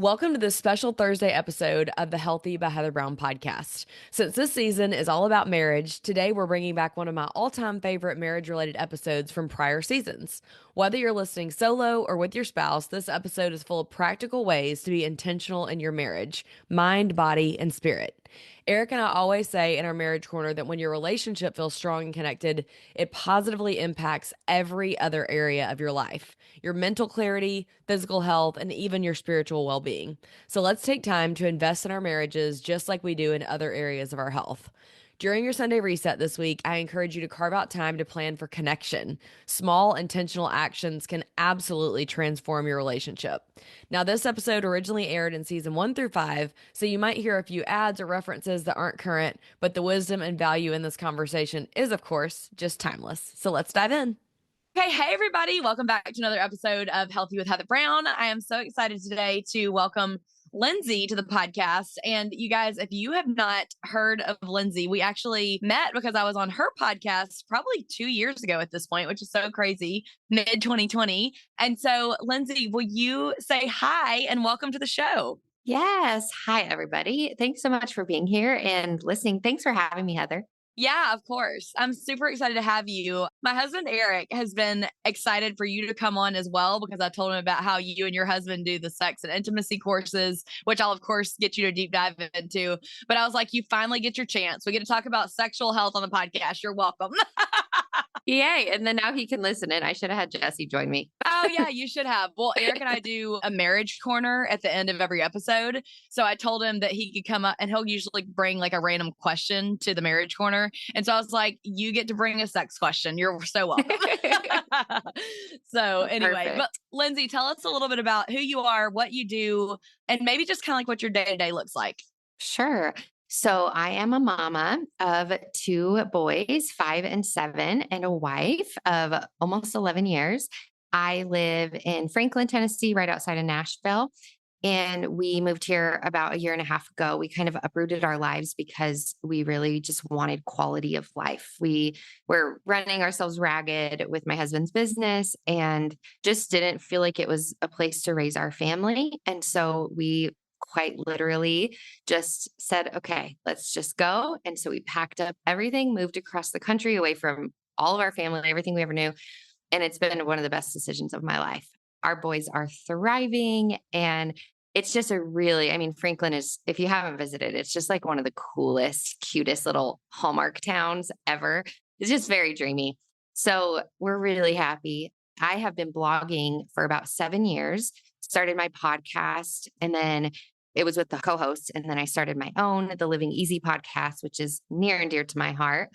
Welcome to this special Thursday episode of the Healthy by Heather Brown podcast. Since this season is all about marriage, today we're bringing back one of my all-time favorite marriage-related episodes from prior seasons. Whether you're listening solo or with your spouse, this episode is full of practical ways to be intentional in your marriage, mind, body, and spirit. Eric and I always say in our marriage corner that when your relationship feels strong and connected, it positively impacts every other area of your life, your mental clarity, physical health, and even your spiritual well-being. So let's take time to invest in our marriages just like we do in other areas of our health. During your Sunday reset this week, I encourage you to carve out time to plan for connection. Small, intentional actions can absolutely transform your relationship. Now, this episode originally aired in season 1 through 5, so you might hear a few ads or references that aren't current, but the wisdom and value in this conversation is, of course, just timeless. So let's dive in. Okay, hey everybody, welcome back to another episode of Healthy with Heather Brown. I am so excited today to welcome Lindsay to the podcast. And you guys, if you have not heard of Lindsay, we actually met because I was on her podcast probably 2 years ago at this point, which is so crazy, mid 2020. And so, Lindsay, will you say hi and welcome to the show? Yes. Hi, everybody. Thanks so much for being here and listening. Thanks for having me, Heather. Yeah, of course. I'm super excited to have you. My husband, Eric, has been excited for you to come on as well because I told him about how you and your husband do the sex and intimacy courses, which I'll, of course, get you to deep dive into. But I was like, you finally get your chance. We get to talk about sexual health on the podcast. You're welcome. Yay. And then now he can listen in. I should have had Jesse join me. Oh, yeah, you should have. Well, Eric and I do a marriage corner at the end of every episode. So I told him that he could come up and he'll usually bring like a random question to the marriage corner. And so I was like, you get to bring a sex question. You're so welcome. So anyway, Perfect. but Lindsay, tell us a little bit about who you are, what you do, and maybe just kind of like what your day to day looks like. Sure. So I am a mama of two boys, 5 and 7, and a wife of almost 11 years. I live in Franklin, Tennessee, right outside of Nashville. And we moved here about a year and a half ago. We kind of uprooted our lives because we really just wanted quality of life. We were running ourselves ragged with my husband's business and just didn't feel like it was a place to raise our family. And so we quite literally just said, okay, let's just go. And so we packed up everything, moved across the country away from all of our family, everything we ever knew. And it's been one of the best decisions of my life. Our boys are thriving and it's just Franklin is, if you haven't visited, it's just like one of the coolest, cutest little Hallmark towns ever. It's just very dreamy. So we're really happy. I have been blogging for about 7 years, started my podcast, and then it was with the co-host. And then I started my own, the Living Easy podcast, which is near and dear to my heart.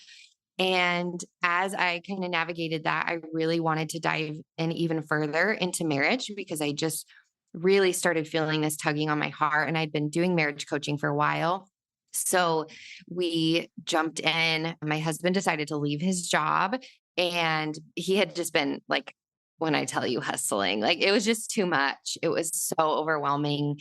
And as I kind of navigated that, I really wanted to dive in even further into marriage because I just really started feeling this tugging on my heart. And I'd been doing marriage coaching for a while. So we jumped in. My husband decided to leave his job and he had just been like, when I tell you hustling, like it was just too much. It was so overwhelming.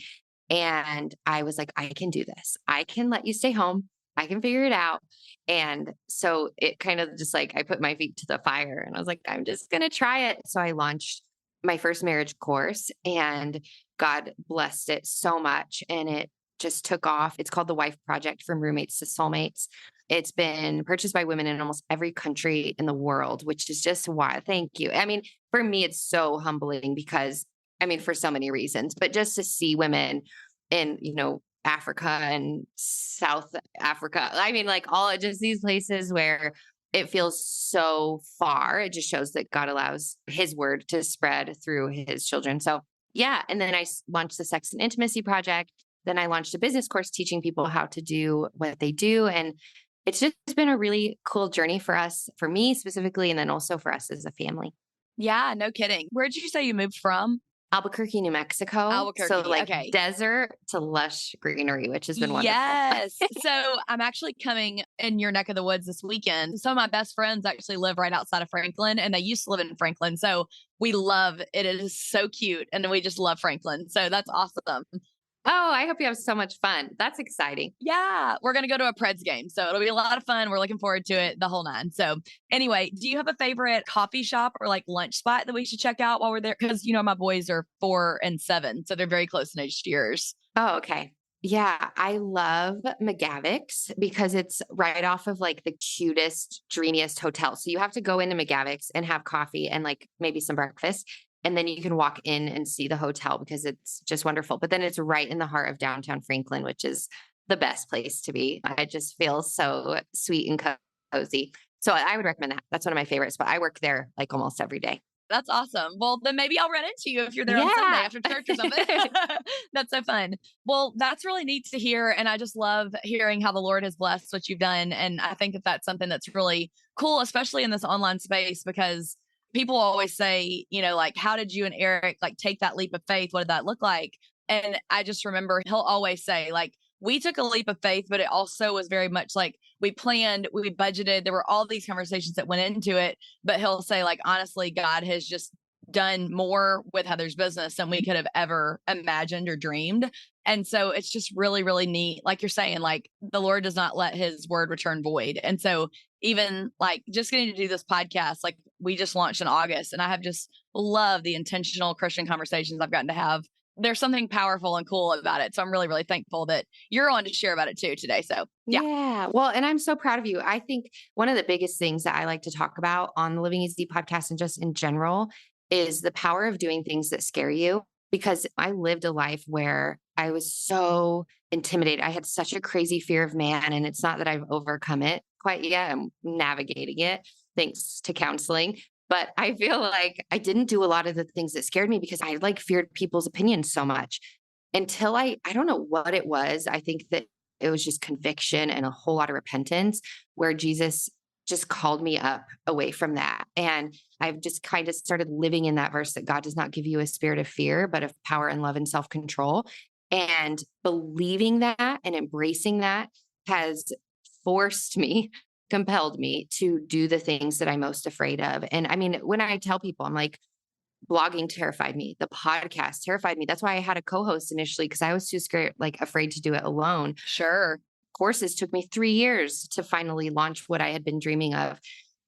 And I was like, I can do this. I can let you stay home. I can figure it out. And so it kind of just like, I put my feet to the fire and I was like, I'm just going to try it. So I launched my first marriage course and God blessed it so much. And it just took off. It's called the Wife Project, From Roommates to Soulmates. It's been purchased by women in almost every country in the world, which is just why. Thank you. I mean, for me, it's so humbling because for so many reasons, but just to see women in, Africa and South Africa. Like all just these places where it feels so far. It just shows that God allows his word to spread through his children. So yeah. And then I launched the Sex and Intimacy Project. Then I launched a business course teaching people how to do what they do. And it's just been a really cool journey for us, for me specifically, and then also for us as a family. Yeah, no kidding. Where did you say you moved from? Albuquerque, New Mexico. Albuquerque, So like okay. desert to lush greenery, which has been wonderful. Yes. So I'm actually coming in your neck of the woods this weekend. Some of my best friends actually live right outside of Franklin and they used to live in Franklin. So we love it. It is so cute. And we just love Franklin. So that's awesome. Oh, I hope you have so much fun. That's exciting. Yeah, we're gonna go to a Preds game, so it'll be a lot of fun. We're looking forward to it, the whole nine. So, anyway, do you have a favorite coffee shop or like lunch spot that we should check out while we're there? Because my boys are 4 and 7, so they're very close in age to yours. Oh, okay. Yeah, I love McGavick's because it's right off of like the cutest, dreamiest hotel. So you have to go into McGavick's and have coffee and like maybe some breakfast. And then you can walk in and see the hotel because it's just wonderful. But then it's right in the heart of downtown Franklin, which is the best place to be. I just feel so sweet and cozy. So I would recommend that. That's one of my favorites, but I work there like almost every day. That's awesome. Well, then maybe I'll run into you if you're there on Sunday Yeah. after church or something. That's so fun. Well, that's really neat to hear. And I just love hearing how the Lord has blessed what you've done. And I think that that's something that's really cool, especially in this online space, because people always say, like, how did you and Eric like take that leap of faith? What did that look like? And I just remember he'll always say, like, we took a leap of faith, but it also was very much like we planned, we budgeted. There were all these conversations that went into it. But he'll say, like, honestly, God has just done more with Heather's business than we could have ever imagined or dreamed. And so it's just really, really neat. Like you're saying, like the Lord does not let his word return void. And so even like just getting to do this podcast, like we just launched in August, and I have just loved the intentional Christian conversations I've gotten to have. There's something powerful and cool about it. So I'm really, really thankful that you're on to share about it too today. So yeah. Yeah. Well, and I'm so proud of you. I think one of the biggest things that I like to talk about on the Living Easy podcast and just in general is the power of doing things that scare you. Because I lived a life where I was so intimidated. I had such a crazy fear of man. And it's not that I've overcome it quite yet. I'm navigating it thanks to counseling. But I feel like I didn't do a lot of the things that scared me because I like feared people's opinions so much until I don't know what it was. I think that it was just conviction and a whole lot of repentance where Jesus just called me up away from that. And I've just kind of started living in that verse that God does not give you a spirit of fear, but of power and love and self control. And believing that and embracing that has forced me, compelled me to do the things that I'm most afraid of. And I mean, when I tell people, I'm like, blogging terrified me. The podcast terrified me. That's why I had a co-host initially because I was too scared, like afraid to do it alone. Sure. Courses took me 3 years to finally launch what I had been dreaming of.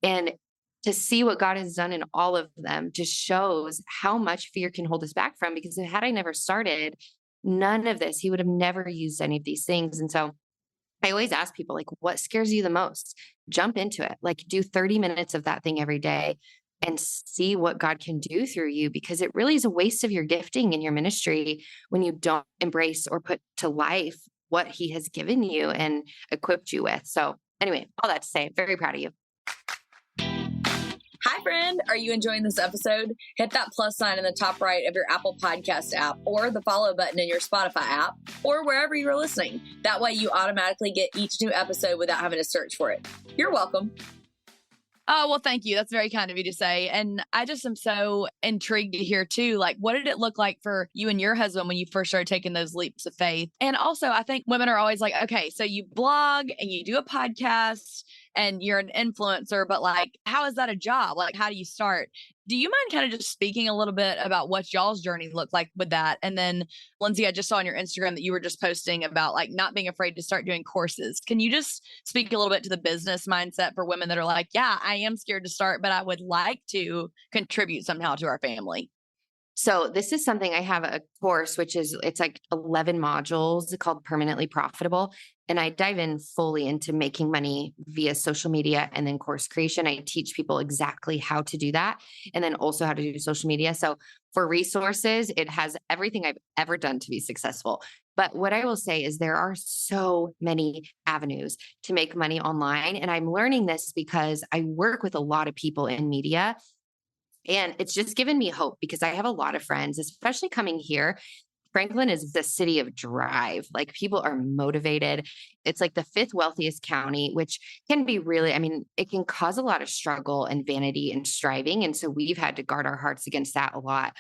And to see what God has done in all of them just shows how much fear can hold us back from, because had I never started, none of this, he would have never used any of these things. And so I always ask people, like, what scares you the most? Jump into it. Like, do 30 minutes of that thing every day and see what God can do through you, because it really is a waste of your gifting and your ministry when you don't embrace or put to life what he has given you and equipped you with. So anyway, all that to say, very proud of you. Hi, friend. Are you enjoying this episode? Hit that plus sign in the top right of your Apple Podcast app or the follow button in your Spotify app or wherever you're listening. That way you automatically get each new episode without having to search for it. You're welcome. Oh, well, thank you. That's very kind of you to say. And I just am so intrigued to hear too, like, what did it look like for you and your husband when you first started taking those leaps of faith? And also, I think women are always like, okay, so you blog and you do a podcast and you're an influencer, but like, how is that a job? Like, how do you start? Do you mind kind of just speaking a little bit about what y'all's journey looked like with that? And then, Lindsay, I just saw on your Instagram that you were just posting about like not being afraid to start doing courses. Can you just speak a little bit to the business mindset for women that are like, yeah, I am scared to start, but I would like to contribute somehow to our family? So this is something I have a course, which is it's like 11 modules called Permanently Profitable. And I dive in fully into making money via social media and then course creation. I teach people exactly how to do that and then also how to do social media. So for resources, it has everything I've ever done to be successful. But what I will say is there are so many avenues to make money online. And I'm learning this because I work with a lot of people in media. And it's just given me hope because I have a lot of friends, especially coming here. Franklin is the city of drive. Like people are motivated. It's like the fifth wealthiest county, which can be really, I mean, it can cause a lot of struggle and vanity and striving. And so we've had to guard our hearts against that a lot.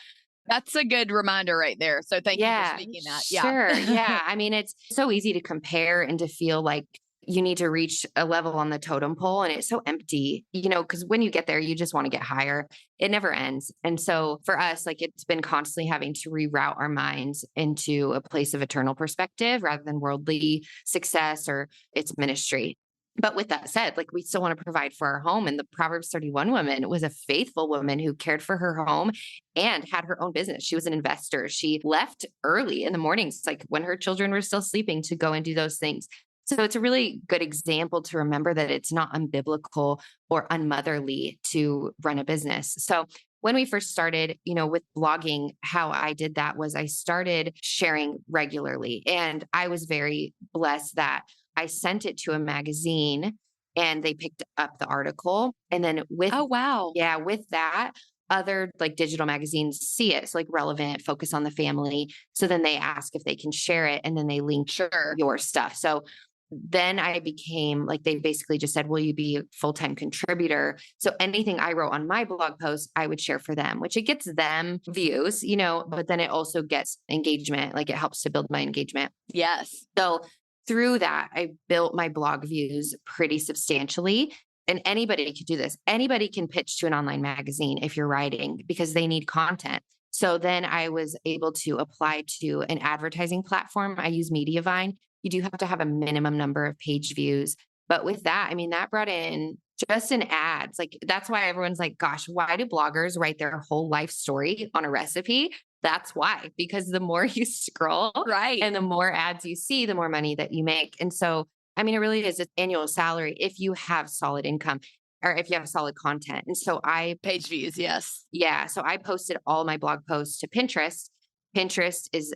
That's a good reminder right there. So thank you for Yeah, speaking that. Yeah. sure. Yeah. I mean, it's so easy to compare and to feel like you need to reach a level on the totem pole and it's so empty, because when you get there, you just want to get higher. It never ends. And so for us, like it's been constantly having to reroute our minds into a place of eternal perspective rather than worldly success or its ministry. But with that said, like we still want to provide for our home. And the Proverbs 31 woman was a faithful woman who cared for her home and had her own business. She was an investor. She left early in the mornings, like when her children were still sleeping, to go and do those things. So it's a really good example to remember that it's not unbiblical or unmotherly to run a business. So when we first started, with blogging, how I did that was I started sharing regularly. And I was very blessed that I sent it to a magazine and they picked up the article. And then Oh, wow. with that, other like digital magazines see it. So like Relevant, Focus on the Family. So then they ask if they can share it and then they link Sure. your stuff. So then I became like, they basically just said, will you be a full-time contributor? So anything I wrote on my blog post, I would share for them, which it gets them views, but then it also gets engagement. Like it helps to build my engagement. Yes. So through that, I built my blog views pretty substantially. And anybody could do this. Anybody can pitch to an online magazine if you're writing because they need content. So then I was able to apply to an advertising platform. I use Mediavine. You do have to have a minimum number of page views. But with that, I mean, that brought in just in ads. Like that's why everyone's like, gosh, why do bloggers write their whole life story on a recipe? That's why, because the more you scroll Right. and the more ads you see, the more money that you make. And so, I mean, it really is an annual salary if you have solid income or if you have solid content. And so Page views. Yes. so I posted all my blog posts to Pinterest. Pinterest is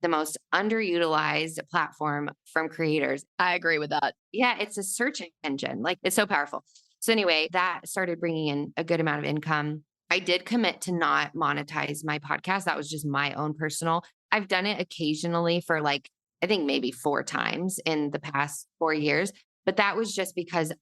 the most underutilized platform from creators. I agree with that. Yeah, it's a search engine. Like it's so powerful. So anyway, that started bringing in a good amount of income. I did commit to not monetize my podcast. That was just my own personal. I've done it occasionally for like, I think maybe 4 times in the past 4 years, but that was just because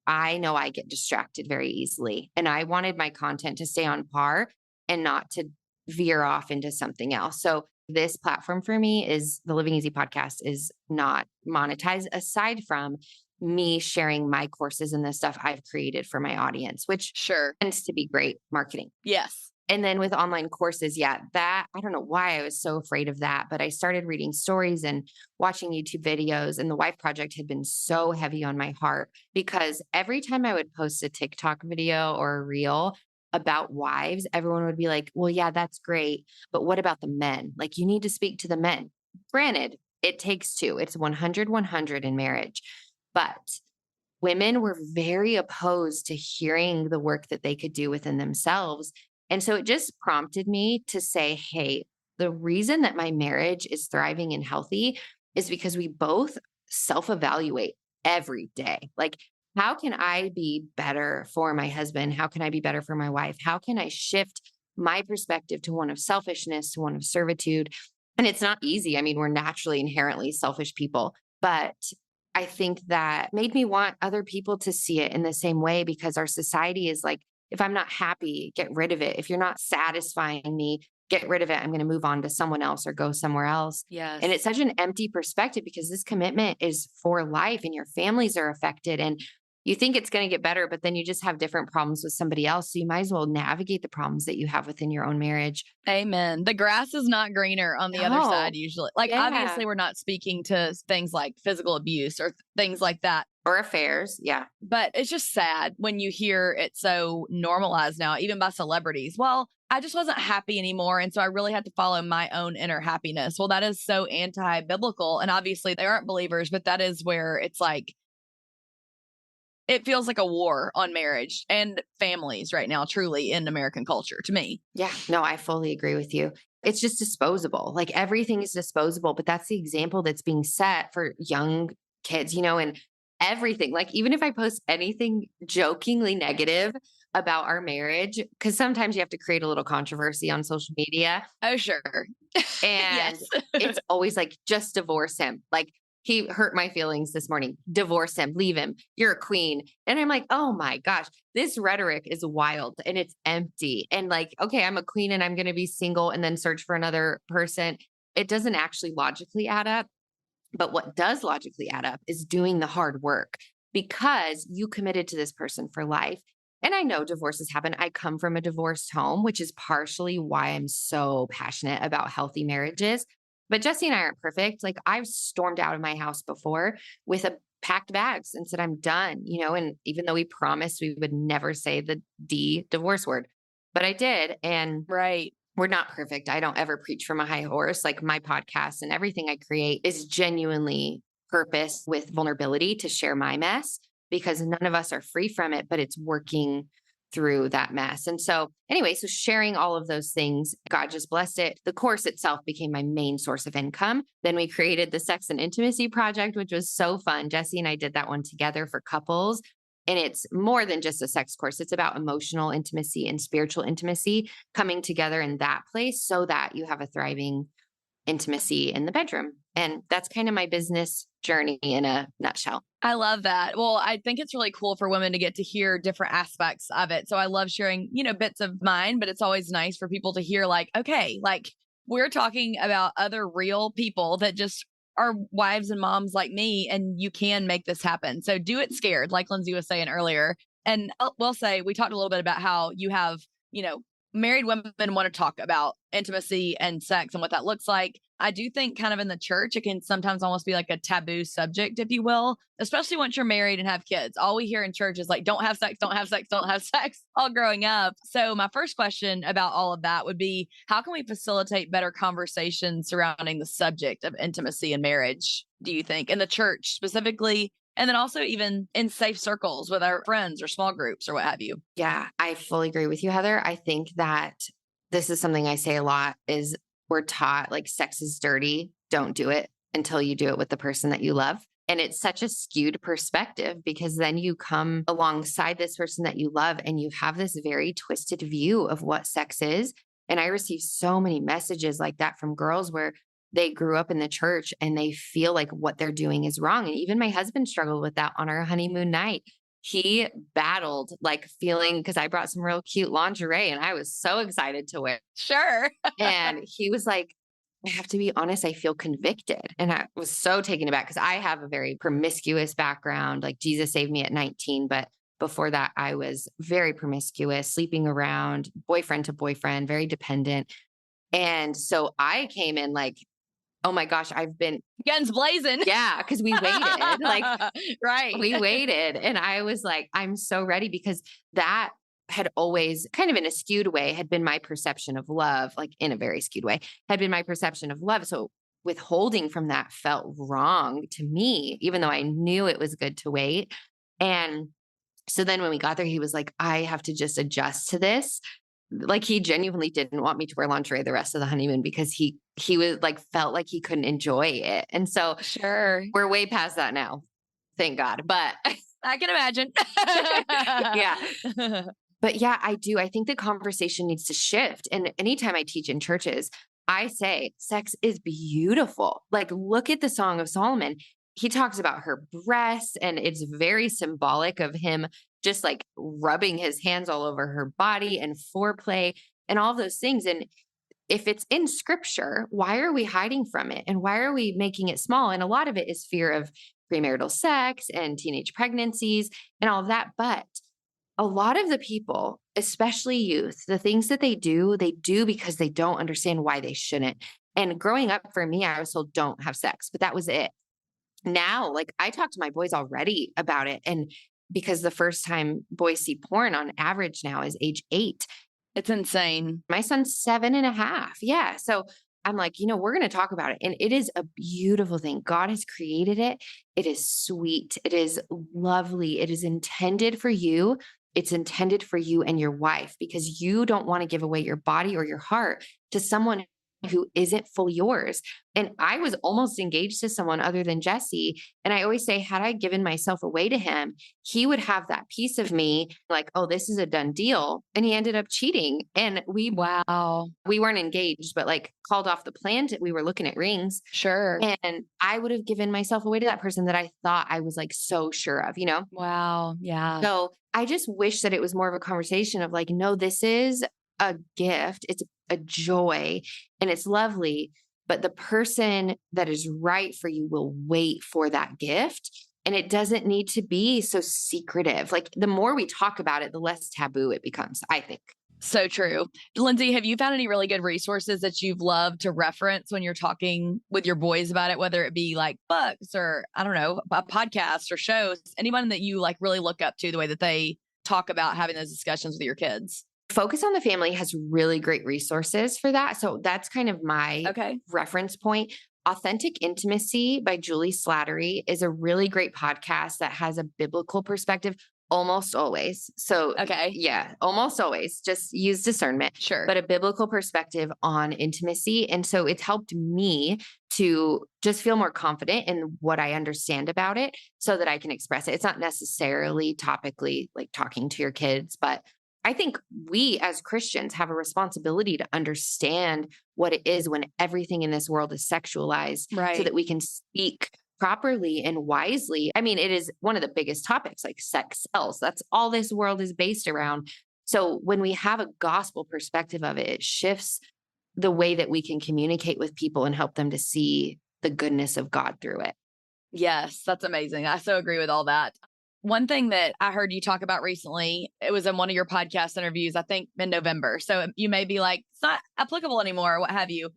I know I get distracted very easily and I wanted my content to stay on par and not to veer off into something else. So this platform for me is the Living Easy podcast is not monetized aside from me sharing my courses and the stuff I've created for my audience, which Sure. tends to be great marketing. Yes. And then with online courses, that I don't know why I was so afraid of that, but I started reading stories and watching YouTube videos. And the Wife Project had been so heavy on my heart because every time I would post a TikTok video or a reel about wives, everyone would be like, well, yeah, that's great. But what about the men? Like, you need to speak to the men. Granted, it takes two, it's 100 in marriage. But women were very opposed to hearing the work that they could do within themselves. And so it just prompted me to say, hey, the reason that my marriage is thriving and healthy is because we both self evaluate every day. Like, how can I be better for my husband? How can I be better for my wife? How can I shift my perspective to one of selfishness, to one of servitude? And it's not easy. I mean, we're naturally inherently selfish people, but I think that made me want other people to see it in the same way because our society is like, if I'm not happy, get rid of it. If you're not satisfying me, get rid of it. I'm going to move on to someone else or go somewhere else. Yes. And it's such an empty perspective because this commitment is for life and your families are affected. And you think it's going to get better, but then you just have different problems with somebody else. So you might as well navigate the problems that you have within your own marriage. Amen. The grass is not greener on the other No. side usually. Like Yeah. obviously we're not speaking to things like physical abuse or things like that. Or affairs. Yeah. But it's just sad when you hear it so normalized now, even by celebrities. Well, I just wasn't happy anymore. And so I really had to follow my own inner happiness. Well, that is so anti biblical. And obviously they aren't believers, but that is where it's like, it feels like a war on marriage and families right now, truly in American culture to me. Yeah. No, I fully agree with you. It's just disposable. Like everything is disposable, but that's the example that's being set for young kids, and everything. Like even if I post anything jokingly negative about our marriage, because sometimes you have to create a little controversy on social media. Oh, sure. And Yes. it's always like, just divorce him. Like, he hurt my feelings this morning. Divorce him, leave him. You're a queen. And I'm like, oh my gosh, this rhetoric is wild and it's empty. And like, okay, I'm a queen and I'm going to be single and then search for another person. It doesn't actually logically add up. But what does logically add up is doing the hard work because you committed to this person for life. And I know divorces happen. I come from a divorced home, which is partially why I'm so passionate about healthy marriages. But Jesse and I aren't perfect. Like I've stormed out of my house before with a packed bags and said, I'm done, and even though we promised we would never say the divorce word, but I did. And Right. we're not perfect. I don't ever preach from a high horse. Like my podcast and everything I create is genuinely purpose with vulnerability to share my mess because none of us are free from it, but it's working through that mess. And so, anyway, so sharing all of those things, God just blessed it. The course itself became my main source of income. Then we created the Sex and Intimacy Project, which was so fun. Jesse and I did that one together for couples. And it's more than just a sex course. It's about emotional intimacy and spiritual intimacy coming together in that place so that you have a thriving intimacy in the bedroom. And that's kind of my business journey in a nutshell. I love that. Well, I think it's really cool for women to get to hear different aspects of it. So I love sharing, bits of mine, but it's always nice for people to hear like, okay, like we're talking about other real people that just are wives and moms like me, and you can make this happen. So do it scared, like Lindsay was saying earlier. And we'll say, we talked a little bit about how you have, married women want to talk about intimacy and sex and what that looks like. I do think kind of in the church, it can sometimes almost be like a taboo subject, if you will, especially once you're married and have kids. All we hear in church is like, don't have sex, don't have sex, don't have sex, all growing up. So my first question about all of that would be, how can we facilitate better conversations surrounding the subject of intimacy and marriage, do you think, in the church specifically? And then also even in safe circles with our friends or small groups or what have you. Yeah, I fully agree with you, Heather. I think that this is something I say a lot is we're taught like sex is dirty. Don't do it until you do it with the person that you love. And it's such a skewed perspective because then you come alongside this person that you love and you have this very twisted view of what sex is. And I receive so many messages like that from girls where they grew up in the church and they feel like what they're doing is wrong. And even my husband struggled with that on our honeymoon night. He battled like feeling because I brought some real cute lingerie and I was so excited to wear. Sure. And he was like, I have to be honest, I feel convicted. And I was so taken aback because I have a very promiscuous background. Like Jesus saved me at 19, but before that, I was very promiscuous, sleeping around, boyfriend to boyfriend, very dependent. And so I came in like, oh my gosh, I've been Guns blazing. yeah, because we waited. Like right. we waited. And I was like, I'm so ready because that had always kind of in a skewed way had been my perception of love, like in a very skewed way, had been my perception of love. So withholding from that felt wrong to me, even though I knew it was good to wait. And so then when we got there, he was like, I have to just adjust to this. Like he genuinely didn't want me to wear lingerie the rest of the honeymoon because he was like felt like he couldn't enjoy it. And so Sure. we're way past that now. Thank God. But I can imagine. yeah. But yeah, I do. I think the conversation needs to shift. And anytime I teach in churches, I say sex is beautiful. Like look at the Song of Solomon. He talks about her breasts and it's very symbolic of him just like rubbing his hands all over her body and foreplay and all of those things. And if it's in scripture, why are we hiding from it? And why are we making it small? And a lot of it is fear of premarital sex and teenage pregnancies and all of that. But a lot of the people, especially youth, the things that they do because they don't understand why they shouldn't. And growing up for me, I was told don't have sex, but that was it. Now, like I talk to my boys already about it. And because the first time boys see porn on average now is age 8. It's insane. My son's 7.5. Yeah. So I'm like, we're going to talk about it. And it is a beautiful thing. God has created it. It is sweet. It is lovely. It is intended for you. It's intended for you and your wife because you don't want to give away your body or your heart to someone who isn't fully yours. And I was almost engaged to someone other than Jesse. And I always say, had I given myself away to him, he would have that piece of me like, oh, this is a done deal. And he ended up cheating. And we weren't engaged, but like called off the plan. We were looking at rings. Sure. And I would have given myself away to that person that I thought I was like so sure of, Wow. Yeah. So I just wish that it was more of a conversation of like, no, this is a gift. It's a joy and it's lovely. but the person that is right for you will wait for that gift. And it doesn't need to be so secretive. Like the more we talk about it, the less taboo it becomes, I think. So true. Lindsay, have you found any really good resources that you've loved to reference when you're talking with your boys about it, whether it be like books or I don't know, a podcast or shows, anyone that you like really look up to the way that they talk about having those discussions with your kids? Focus on the Family has really great resources for that. So that's kind of my Okay. reference point. Authentic Intimacy by Julie Slattery is a really great podcast that has a biblical perspective almost always. So, Okay. yeah, almost always. Just use discernment, Sure. but a biblical perspective on intimacy. And so it's helped me to just feel more confident in what I understand about it so that I can express it. It's not necessarily topically like talking to your kids, but I think we as Christians have a responsibility to understand what it is when everything in this world is sexualized so Right. that we can speak properly and wisely. I mean, it is one of the biggest topics, like sex sells. That's all this world is based around. So when we have a gospel perspective of it, it shifts the way that we can communicate with people and help them to see the goodness of God through it. Yes, that's amazing. I so agree with all that. One thing that I heard you talk about recently, it was in one of your podcast interviews, I think in November. So you may be like, it's not applicable anymore, or what have you.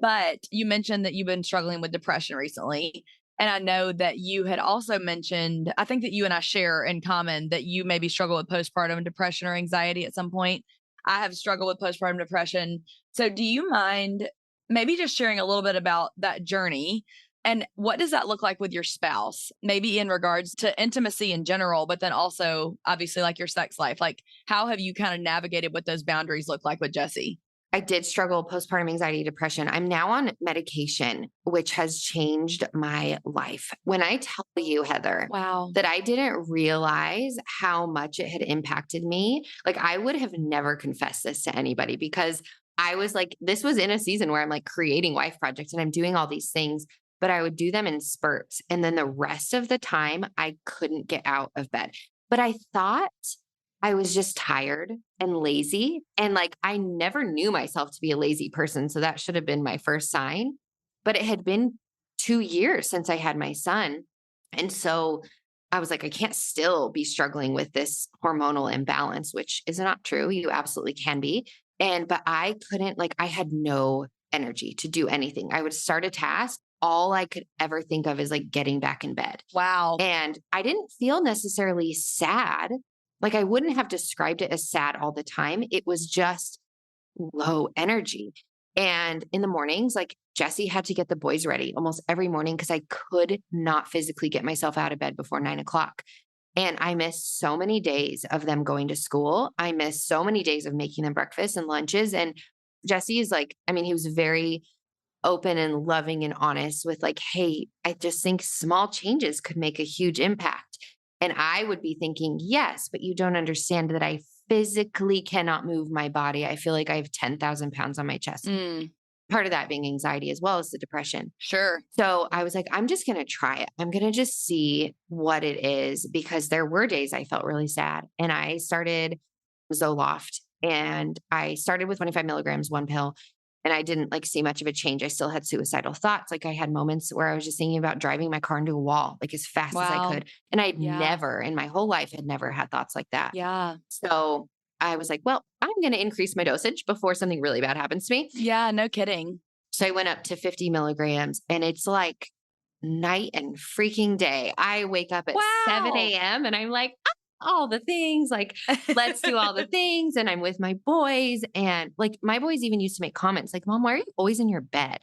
But you mentioned that you've been struggling with depression recently. And I know that you had also mentioned, I think that you and I share in common that you maybe struggle with postpartum depression or anxiety at some point. I have struggled with postpartum depression. So do you mind maybe just sharing a little bit about that journey? And what does that look like with your spouse? Maybe in regards to intimacy in general, but then also obviously like your sex life. Like, how have you kind of navigated what those boundaries look like with Jesse? I did struggle with postpartum anxiety, depression. I'm now on medication, which has changed my life. When I tell you, Heather, Wow. that I didn't realize how much it had impacted me, like I would have never confessed this to anybody because I was like, this was in a season where I'm like creating wife projects and I'm doing all these things, but I would do them in spurts. And then the rest of the time, I couldn't get out of bed. But I thought I was just tired and lazy. And like, I never knew myself to be a lazy person. So that should have been my first sign. But it had been 2 years since I had my son. And so I was like, I can't still be struggling with this hormonal imbalance, which is not true. You absolutely can be. But I couldn't, like, I had no energy to do anything. I would start a task. All I could ever think of is like getting back in bed. Wow. And I didn't feel necessarily sad. Like I wouldn't have described it as sad all the time. It was just low energy. And in the mornings, like Jesse had to get the boys ready almost every morning because I could not physically get myself out of bed before 9 o'clock. And I missed so many days of them going to school. I missed so many days of making them breakfast and lunches. And Jesse is like, I mean, he was very open and loving and honest with like, hey, I just think small changes could make a huge impact. And I would be thinking, yes, but you don't understand that I physically cannot move my body. I feel like I have 10,000 pounds on my chest. Mm, Part of that being anxiety as well as the depression. sure. So I was like, I'm just going to try it. I'm going to just see what it is because there were days I felt really sad. And I started Zoloft and I started with 25 milligrams, one pill. And I didn't like see much of a change. I still had suicidal thoughts. Like I had moments where I was just thinking about driving my car into a wall, like as fast as I Wow. could. And I'd Yeah. never in my whole life had never had thoughts like that. Yeah. So I was like, well, I'm going to increase my dosage before something really bad happens to me. Yeah. No kidding. So I went up to 50 milligrams and it's like night and freaking day. I wake up at 7 Wow. a.m. and I'm like, all the things, like, let's do all the things. And I'm with my boys. And like, my boys even used to make comments like, Mom, why are you always in your bed?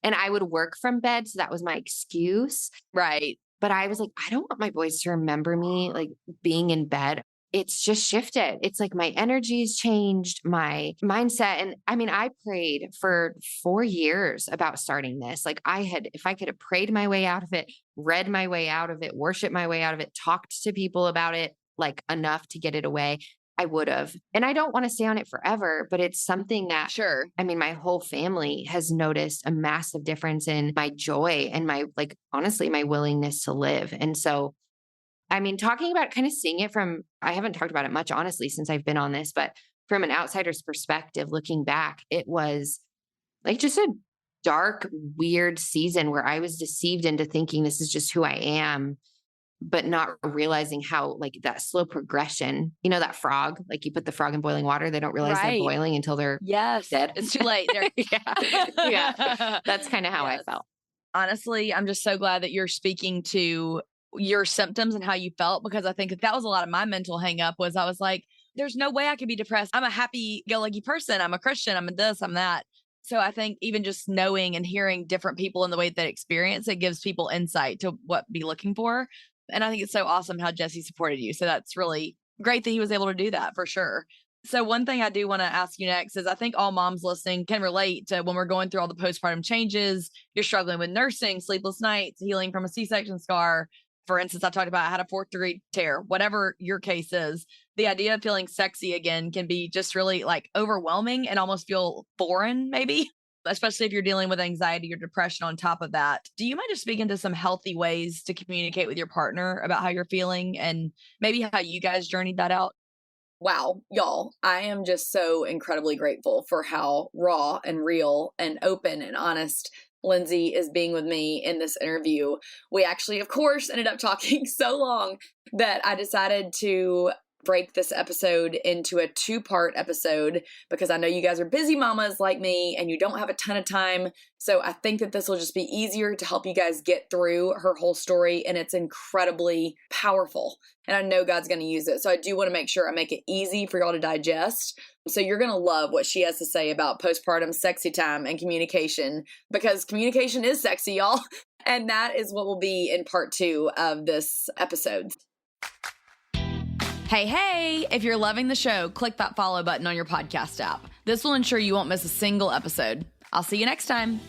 And I would work from bed. So that was my excuse. Right. But I was like, I don't want my boys to remember me like being in bed. It's just shifted. It's like my energy's changed, my mindset. And I mean, I prayed for 4 years about starting this. Like I had, if I could have prayed my way out of it, read my way out of it, worshiped my way out of it, talked to people about it, like enough to get it away, I would have. And I don't want to stay on it forever, but it's something that, Sure. I mean, my whole family has noticed a massive difference in my joy and my, like, honestly, my willingness to live. And so, I mean, talking about kind of seeing it from, I haven't talked about it much, honestly, since I've been on this, but from an outsider's perspective, looking back, it was like just a dark, weird season where I was deceived into thinking this is just who I am, but not realizing how like that slow progression, that frog, like you put the frog in boiling water, they don't realize they're Right. boiling until they're Yes. dead. It's too late. Yeah. Yeah. That's kind of how I Yes. felt. Honestly, I'm just so glad that you're speaking to your symptoms and how you felt, because I think that was a lot of my mental hang up. Was I was like, there's no way I could be depressed. I'm a happy go lucky person. I'm a Christian. I'm a this, I'm that. So I think even just knowing and hearing different people in the way that they experience it gives people insight to what to be looking for. And I think it's so awesome how Jesse supported you. So that's really great that he was able to do that for sure. So one thing I do want to ask you next is, I think all moms listening can relate to when we're going through all the postpartum changes. You're struggling with nursing, sleepless nights, healing from a C-section scar. For instance, I talked about I had a 4th-degree tear. Whatever your case is, the idea of feeling sexy again can be just really like overwhelming and almost feel foreign, maybe, especially if you're dealing with anxiety or depression on top of that. Do you mind just speaking to some healthy ways to communicate with your partner about how you're feeling and maybe how you guys journeyed that out? Wow, y'all, I am just so incredibly grateful for how raw and real and open and honest Lindsay is being with me in this interview. We actually, of course, ended up talking so long that I decided to break this episode into a 2-part episode, because I know you guys are busy mamas like me and you don't have a ton of time. So I think that this will just be easier to help you guys get through her whole story, and it's incredibly powerful. And I know God's going to use it. So I do want to make sure I make it easy for y'all to digest. So you're going to love what she has to say about postpartum sexy time and communication, because communication is sexy, y'all. And that is what will be in part 2 of this episode. Hey, if you're loving the show, click that follow button on your podcast app. This will ensure you won't miss a single episode. I'll see you next time.